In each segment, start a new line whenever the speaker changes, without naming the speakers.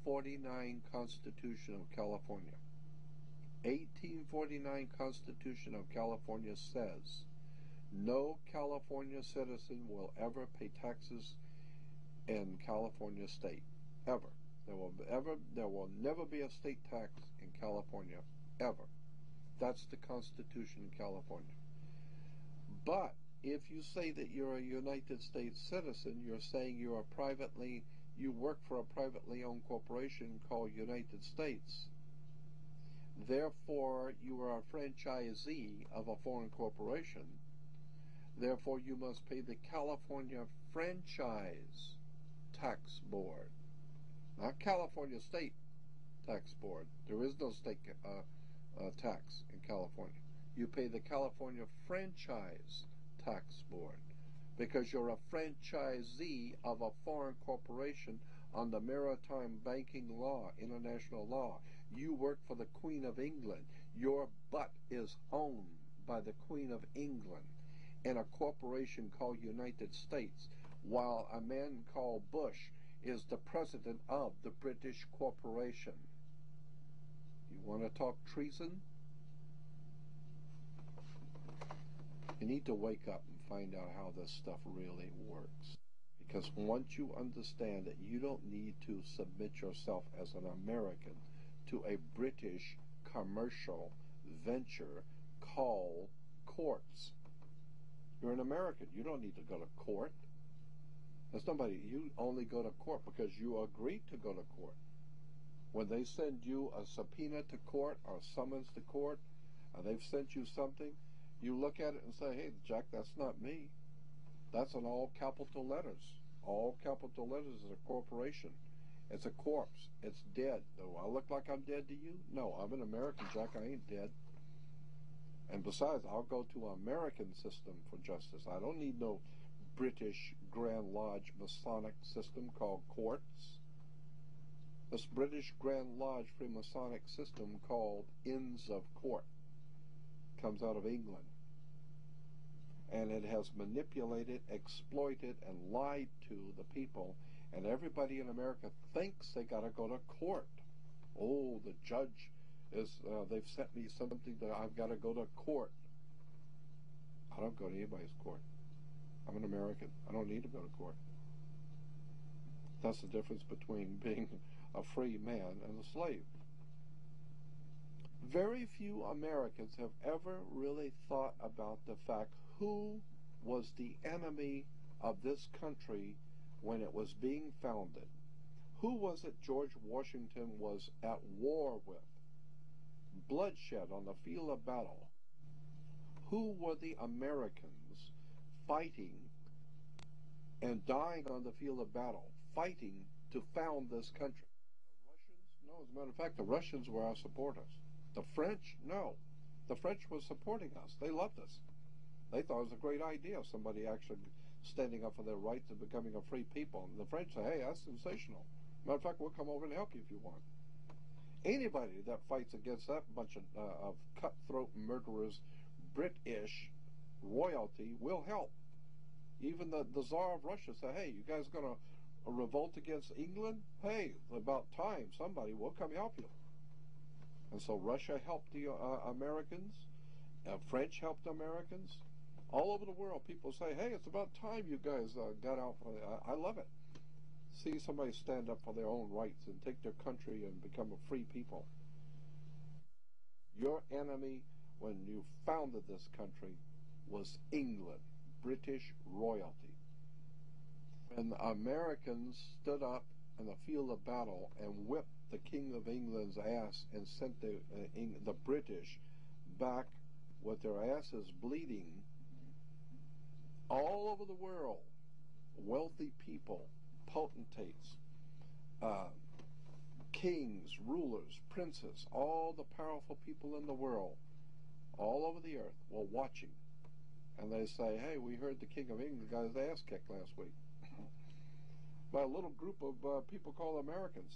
1849 Constitution of California. 1849 Constitution of California says no California citizen will ever pay taxes in California state. Ever. There will never be a state tax in California. Ever. That's the Constitution in California. But if you say that you're a United States citizen, you're saying you work for a privately owned corporation called United States. Therefore, you are a franchisee of a foreign corporation. Therefore, you must pay the California Franchise Tax Board. Not California State Tax Board. There is no state tax in California. You pay the California Franchise Tax Board because you're a franchisee of a foreign corporation on the maritime banking law, international law. You work for the Queen of England. Your butt is owned by the Queen of England and a corporation called United States, while a man called Bush is the president of the British corporation. You want to talk treason? You need to wake up and find out how this stuff really works. Because once you understand that you don't need to submit yourself as an American to a British commercial venture called courts. You're an American. You don't need to go to court. You only go to court because you agreed to go to court. When they send you a subpoena to court or a summons to court, and they've sent you something, you look at it and say, hey, Jack, that's not me. That's in all capital letters. All capital letters is a corporation. It's a corpse. It's dead. Do I look like I'm dead to you? No, I'm an American, Jack. I ain't dead. And besides, I'll go to an American system for justice. I don't need no British Grand Lodge Masonic system called courts. This British Grand Lodge Freemasonic system called Inns of Court comes out of England. And it has manipulated, exploited, and lied to the people. And everybody in America thinks they got to go to court. Oh, the judge is, they've sent me something that I've got to go to court. I don't go to anybody's court. I'm an American. I don't need to go to court. That's the difference between being a free man and a slave. Very few Americans have ever really thought about the fact who was the enemy of this country when it was being founded. Who was it George Washington was at war with? Bloodshed on the field of battle. Who were the Americans fighting and dying on the field of battle, fighting to found this country? The Russians? No, as a matter of fact, the Russians were our supporters. The French? No. The French were supporting us. They loved us. They thought it was a great idea, somebody actually standing up for their rights and becoming a free people. And the French say, hey, that's sensational. Matter of fact, we'll come over and help you if you want. Anybody that fights against that bunch of cutthroat murderers, British royalty, will help. Even the Tsar of Russia said, hey, you guys going to revolt against England? Hey, about time, somebody will come help you. And so Russia helped the Americans. French helped Americans. All over the world, people say, hey, it's about time you guys got out for I love it. See somebody stand up for their own rights and take their country and become a free people. Your enemy when you founded this country was England, British royalty. When the Americans stood up in the field of battle and whipped the King of England's ass and sent the British back with their asses bleeding, all over the world, wealthy people, potentates, kings, rulers, princes, all the powerful people in the world, all over the earth, were watching. And they say, hey, we heard the King of England got his ass kicked last week by a little group of people called Americans.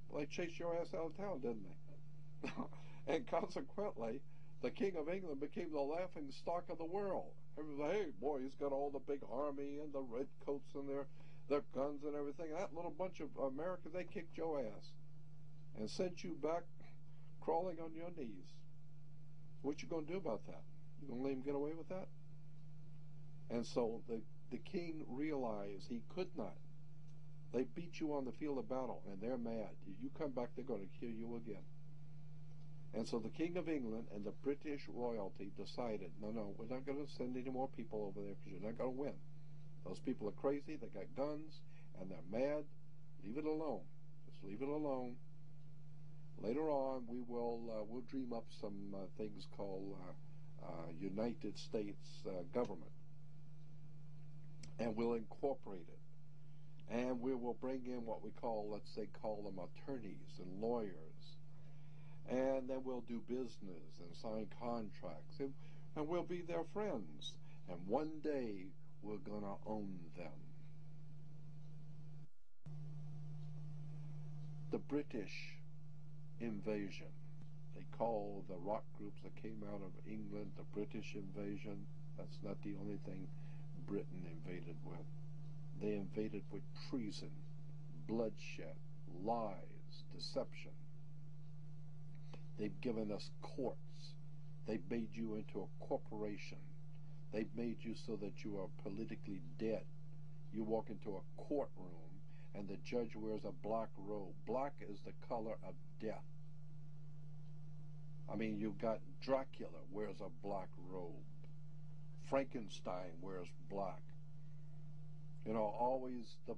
Well, they chased your ass out of town, didn't they? And consequently, the King of England became the laughing stock of the world. Everybody, hey, boy, he's got all the big army and the red coats and their guns and everything. That little bunch of Americans, they kicked your ass. and sent you back crawling on your knees. What you going to do about that? You going to let him get away with that? And so the king realized he could not. They beat you on the field of battle, and they're mad. If you come back, they're going to kill you again. And so the King of England and the British royalty decided, no, we're not going to send any more people over there because you're not going to win. Those people are crazy, they got guns, and they're mad. Leave it alone. Just leave it alone. Later on, we'll dream up some things called United States government, and we'll incorporate it. And we will bring in what we call, let's say, call them attorneys and lawyers. And then we'll do business and sign contracts. And we'll be their friends. And one day, we're going to own them. The British invasion. They call the rock groups that came out of England the British invasion. That's not the only thing Britain invaded with. They invaded with treason, bloodshed, lies, deception. They've given us courts. They've made you into a corporation. They've made you so that you are politically dead. You walk into a courtroom and the judge wears a black robe. Black is the color of death. I mean, you've got Dracula wears a black robe. Frankenstein wears black. You know, always the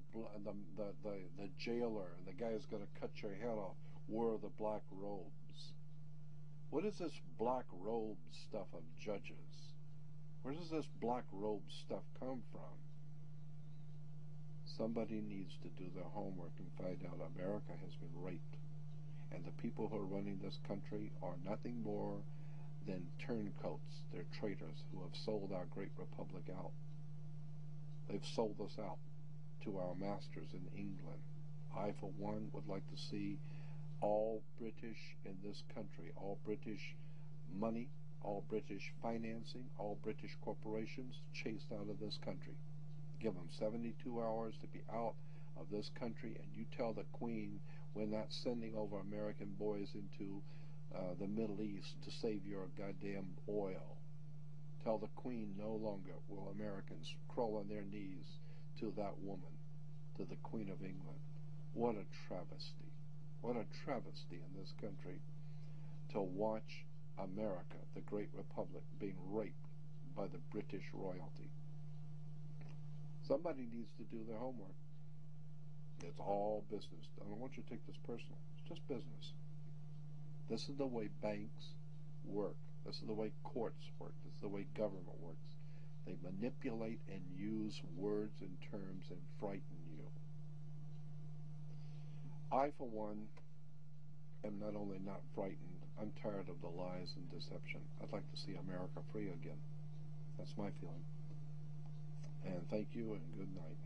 jailer and the guy who's going to cut your head off wore the black robes. What is this black robe stuff of judges? Where does this black robe stuff come from? Somebody needs to do their homework and find out America has been raped. And the people who are running this country are nothing more than turncoats. They're traitors who have sold our great republic out. They've sold us out to our masters in England. I, for one, would like to see all British in this country, all British money, all British financing, all British corporations chased out of this country. Give them 72 hours to be out of this country, and you tell the Queen we're not sending over American boys into the Middle East to save your goddamn oil. Tell the Queen no longer will Americans crawl on their knees to that woman, to the Queen of England. What a travesty. What a travesty in this country to watch America, the great republic, being raped by the British royalty. Somebody needs to do their homework. It's all business. I don't want you to take this personal. It's just business. This is the way banks work. This is the way courts work. This is the way government works. They manipulate and use words and terms and frighten you. I, for one, am not only not frightened, I'm tired of the lies and deception. I'd like to see America free again. That's my feeling. And thank you and good night.